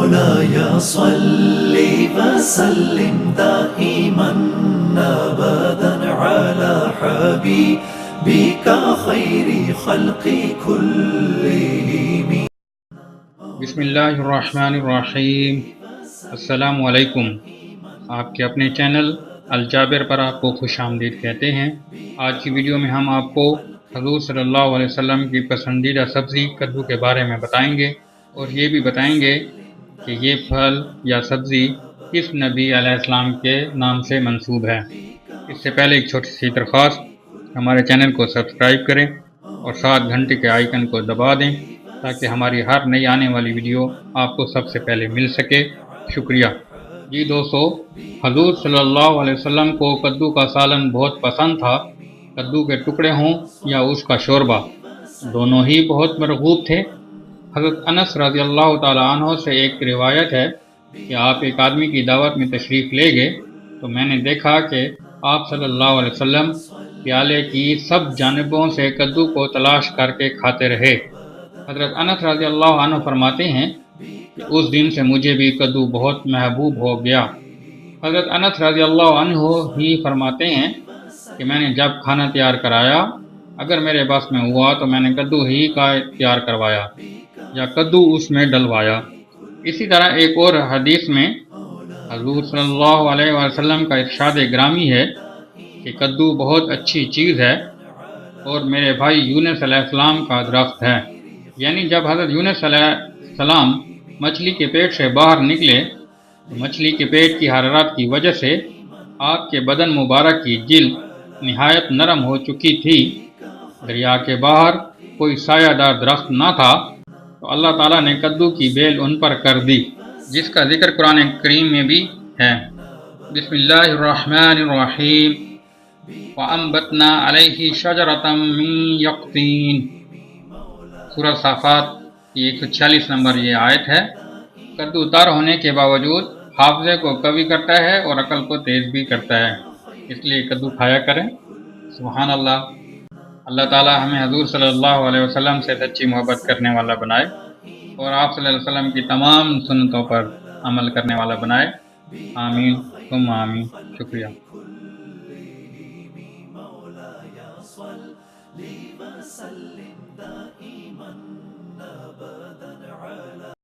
مولاي صل وسلم دائما أبدا على حبيبك خير خلق كلهم. بسم اللہ الرحمن الرحیم۔ السلام علیکم۔ آپ کے اپنے چینل الجابر پر آپ کو خوش آمدید کہتے ہیں۔ آج کی ویڈیو میں ہم آپ کو حضور صلی اللہ علیہ وسلم کی پسندیدہ سبزی کدو کے بارے میں بتائیں گے، اور یہ بھی بتائیں گے کہ یہ پھل یا سبزی کس نبی علیہ السلام کے نام سے منسوب ہے۔ اس سے پہلے ایک چھوٹی سی درخواست، ہمارے چینل کو سبسکرائب کریں اور ساتھ گھنٹے کے آئیکن کو دبا دیں تاکہ ہماری ہر نئی آنے والی ویڈیو آپ کو سب سے پہلے مل سکے۔ شکریہ۔ جی دوستو، حضور صلی اللہ علیہ وسلم کو کدو کا سالن بہت پسند تھا۔ کدو کے ٹکڑے ہوں یا اس کا شوربہ، دونوں ہی بہت مرغوب تھے۔ حضرت انس رضی اللہ تعالی عنہ سے ایک روایت ہے کہ آپ ایک آدمی کی دعوت میں تشریف لے گئے تو میں نے دیکھا کہ آپ صلی اللہ علیہ وسلم پیالے کی سب جانبوں سے کدو کو تلاش کر کے کھاتے رہے۔ حضرت انس رضی اللہ عنہ فرماتے ہیں کہ اس دن سے مجھے بھی کدو بہت محبوب ہو گیا۔ حضرت انس رضی اللہ عنہ ہی فرماتے ہیں کہ میں نے جب کھانا تیار کرایا، اگر میرے بس میں ہوا تو میں نے کدو ہی کا تیار کروایا یا کدو اس میں ڈلوایا۔ اسی طرح ایک اور حدیث میں حضور صلی اللہ علیہ وسلم کا ارشاد گرامی ہے کہ کدو بہت اچھی چیز ہے اور میرے بھائی یونس علیہ السلام کا درخت ہے۔ یعنی جب حضرت یونس علیہ السلام مچھلی کے پیٹ سے باہر نکلے تو مچھلی کے پیٹ کی حرارت کی وجہ سے آپ کے بدن مبارک کی جلد نہایت نرم ہو چکی تھی۔ دریا کے باہر کوئی سایہ دار درخت نہ تھا تو اللہ تعالیٰ نے کدو کی بیل ان پر کر دی، جس کا ذکر قرآن کریم میں بھی ہے۔ بسم اللہ الرحمن الرحیم۔ وَأَنبَتْنَا عَلَيْهِ شَجَرَةً مِّن يَقْطِينٍ۔ سورہ صافات کی 146 نمبر یہ آیت ہے۔ کدو تر ہونے کے باوجود حافظے کو قوی کرتا ہے اور عقل کو تیز بھی کرتا ہے، اس لیے کدو کھایا کریں۔ سبحان اللہ۔ اللہ تعالیٰ ہمیں حضور صلی اللہ علیہ وسلم سے سچی محبت کرنے والا بنائے اور آپ صلی اللہ علیہ وسلم کی تمام سنتوں پر عمل کرنے والا بنائے۔ آمین ثم آمین۔ شکریہ۔